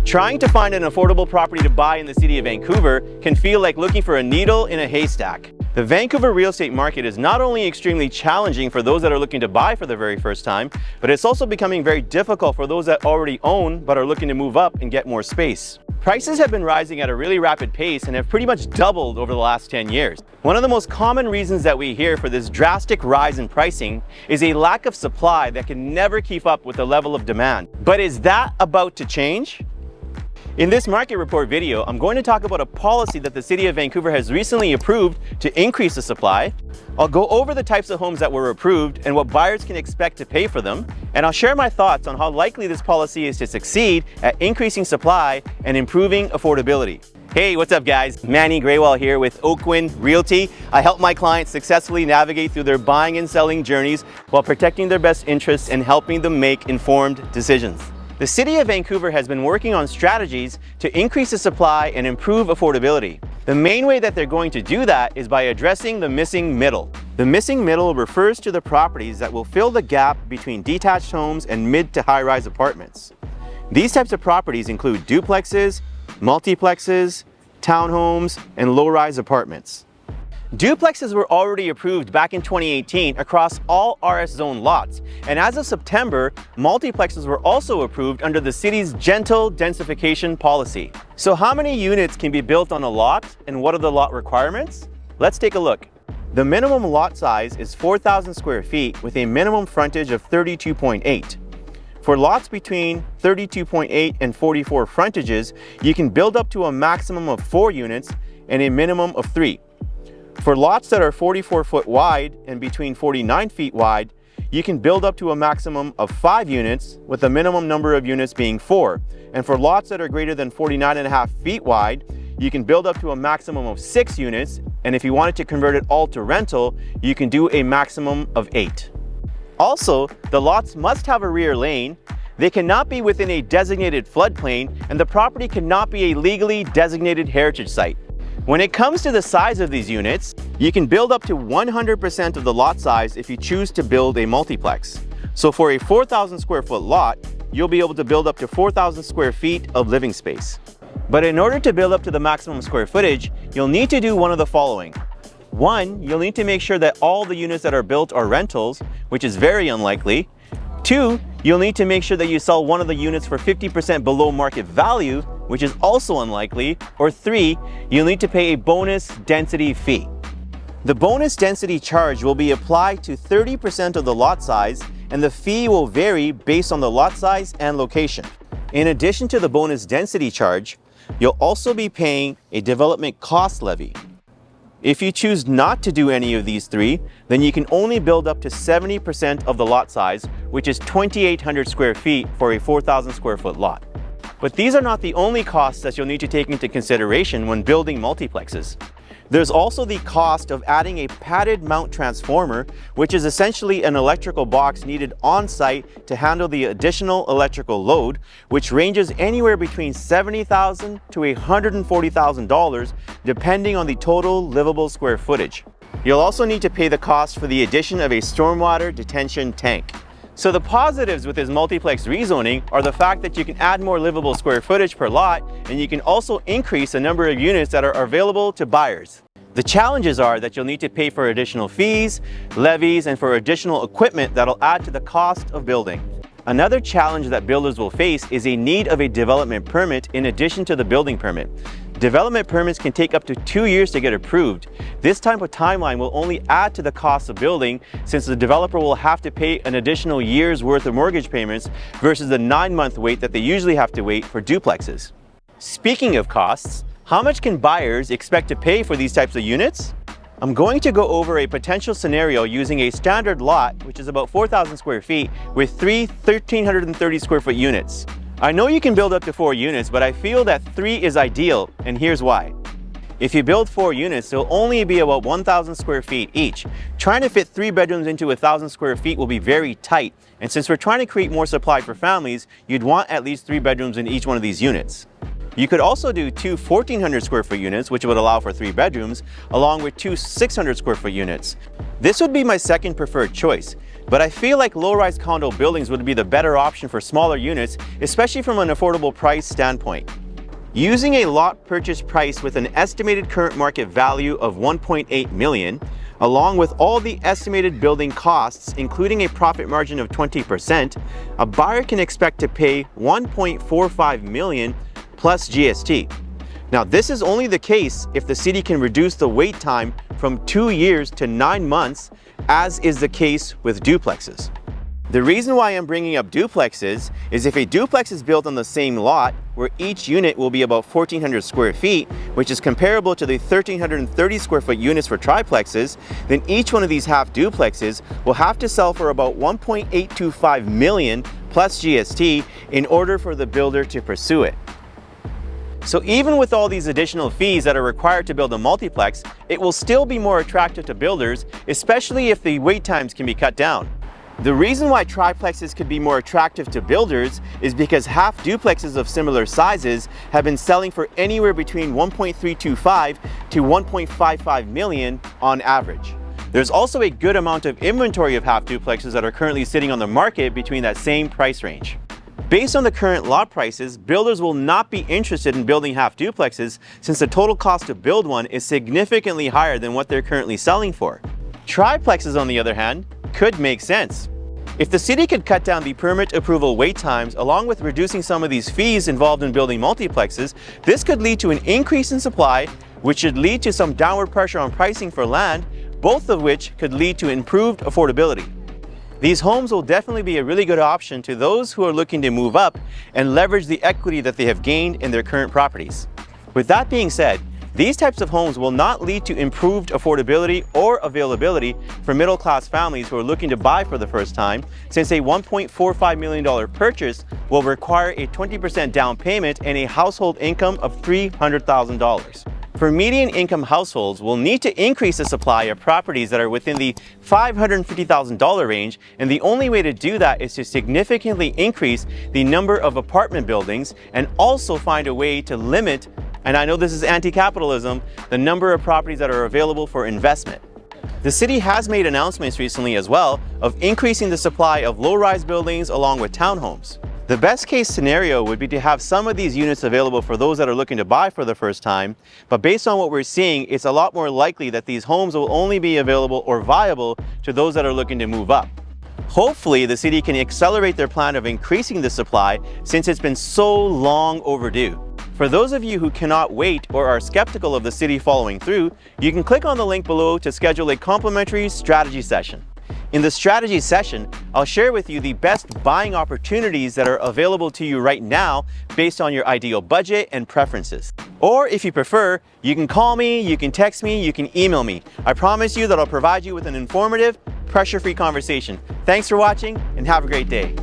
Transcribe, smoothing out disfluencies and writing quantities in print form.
Trying to find an affordable property to buy in the city of Vancouver can feel like looking for a needle in a haystack. The Vancouver real estate market is not only extremely challenging for those that are looking to buy for the very first time, but it's also becoming very difficult for those that already own but are looking to move up and get more space. Prices have been rising at a really rapid pace and have pretty much doubled over the last 10 years. One of the most common reasons that we hear for this drastic rise in pricing is a lack of supply that can never keep up with the level of demand. But is that about to change? In this market report video, I'm going to talk about a policy that the City of Vancouver has recently approved to increase the supply. I'll go over the types of homes that were approved and what buyers can expect to pay for them. And I'll share my thoughts on how likely this policy is to succeed at increasing supply and improving affordability. Hey, what's up guys? Manny Graywell here with Oakwyn Realty. I help my clients successfully navigate through their buying and selling journeys while protecting their best interests and helping them make informed decisions. The City of Vancouver has been working on strategies to increase the supply and improve affordability. The main way that they're going to do that is by addressing the missing middle. The missing middle refers to the properties that will fill the gap between detached homes and mid to high-rise apartments. These types of properties include duplexes, multiplexes, townhomes, and low-rise apartments. Duplexes were already approved back in 2018 across all RS zone lots, and as of September, multiplexes were also approved under the city's gentle densification policy. So how many units can be built on a lot, and what are the lot requirements? Let's take a look. The minimum lot size is 4,000 square feet with a minimum frontage of 32.8. For lots between 32.8 and 44 frontages, you can build up to a maximum of 4 units and a minimum of 3. For lots that are 44 foot wide and between 49 feet wide, you can build up to a maximum of 5 units with a minimum number of units being 4. And for lots that are greater than 49.5 feet wide, you can build up to a maximum of 6 units. And if you wanted to convert it all to rental, you can do a maximum of 8. Also, the lots must have a rear lane. They cannot be within a designated floodplain, and the property cannot be a legally designated heritage site. When it comes to the size of these units, you can build up to 100% of the lot size if you choose to build a multiplex. So for a 4,000 square foot lot, you'll be able to build up to 4,000 square feet of living space. But in order to build up to the maximum square footage, you'll need to do one of the following. 1, you'll need to make sure that all the units that are built are rentals, which is very unlikely. 2, you'll need to make sure that you sell one of the units for 50% below market value, which is also unlikely. Or 3, you'll need to pay a bonus density fee. The bonus density charge will be applied to 30% of the lot size, and the fee will vary based on the lot size and location. In addition to the bonus density charge, you'll also be paying a development cost levy. If you choose not to do any of these 3, then you can only build up to 70% of the lot size, which is 2,800 square feet for a 4,000 square foot lot. But these are not the only costs that you'll need to take into consideration when building multiplexes. There's also the cost of adding a padded mount transformer, which is essentially an electrical box needed on site to handle the additional electrical load, which ranges anywhere between $70,000 to $140,000 depending on the total livable square footage. You'll also need to pay the cost for the addition of a stormwater detention tank. So the positives with this multiplex rezoning are the fact that you can add more livable square footage per lot, and you can also increase the number of units that are available to buyers. The challenges are that you'll need to pay for additional fees, levies, and for additional equipment that'll add to the cost of building. Another challenge that builders will face is a need of a development permit in addition to the building permit. Development permits can take up to 2 years to get approved. This type of timeline will only add to the cost of building, since the developer will have to pay an additional year's worth of mortgage payments versus the 9-month wait that they usually have to wait for duplexes. Speaking of costs, how much can buyers expect to pay for these types of units? I'm going to go over a potential scenario using a standard lot, which is about 4,000 square feet, with 3 1,330 square foot units. I know you can build up to 4 units, but I feel that 3 is ideal, and here's why. If you build 4 units, they'll only be about 1,000 square feet each. Trying to fit 3 bedrooms into 1,000 square feet will be very tight, and since we're trying to create more supply for families, you'd want at least 3 bedrooms in each one of these units. You could also do 2 1,400 square foot units, which would allow for 3 bedrooms, along with 2 600 square foot units. This would be my second preferred choice. But I feel like low-rise condo buildings would be the better option for smaller units, especially from an affordable price standpoint. Using a lot purchase price with an estimated current market value of $1.8 million, along with all the estimated building costs, including a profit margin of 20%, a buyer can expect to pay $1.45 million plus GST. Now, this is only the case if the city can reduce the wait time from 2 years to 9 months, as is the case with duplexes. The reason why I'm bringing up duplexes is if a duplex is built on the same lot, where each unit will be about 1,400 square feet, which is comparable to the 1,330 square foot units for triplexes, then each one of these half duplexes will have to sell for about $1.825 million plus GST in order for the builder to pursue it. So even with all these additional fees that are required to build a multiplex, it will still be more attractive to builders, especially if the wait times can be cut down. The reason why triplexes could be more attractive to builders is because half duplexes of similar sizes have been selling for anywhere between $1.325 to $1.55 million on average. There's also a good amount of inventory of half duplexes that are currently sitting on the market between that same price range. Based on the current lot prices, builders will not be interested in building half duplexes since the total cost to build one is significantly higher than what they're currently selling for. Triplexes, on the other hand, could make sense. If the city could cut down the permit approval wait times along with reducing some of these fees involved in building multiplexes, this could lead to an increase in supply, which should lead to some downward pressure on pricing for land, both of which could lead to improved affordability. These homes will definitely be a really good option to those who are looking to move up and leverage the equity that they have gained in their current properties. With that being said, these types of homes will not lead to improved affordability or availability for middle-class families who are looking to buy for the first time, since a $1.45 million purchase will require a 20% down payment and a household income of $300,000. For median income households, we'll need to increase the supply of properties that are within the $550,000 range, and the only way to do that is to significantly increase the number of apartment buildings and also find a way to limit, and I know this is anti-capitalism, the number of properties that are available for investment. The city has made announcements recently as well of increasing the supply of low-rise buildings along with townhomes. The best case scenario would be to have some of these units available for those that are looking to buy for the first time, but based on what we're seeing, it's a lot more likely that these homes will only be available or viable to those that are looking to move up. Hopefully, the city can accelerate their plan of increasing the supply since it's been so long overdue. For those of you who cannot wait or are skeptical of the city following through, you can click on the link below to schedule a complimentary strategy session. In the strategy session, I'll share with you the best buying opportunities that are available to you right now based on your ideal budget and preferences. Or if you prefer, you can call me, you can text me, you can email me. I promise you that I'll provide you with an informative, pressure-free conversation. Thanks for watching and have a great day.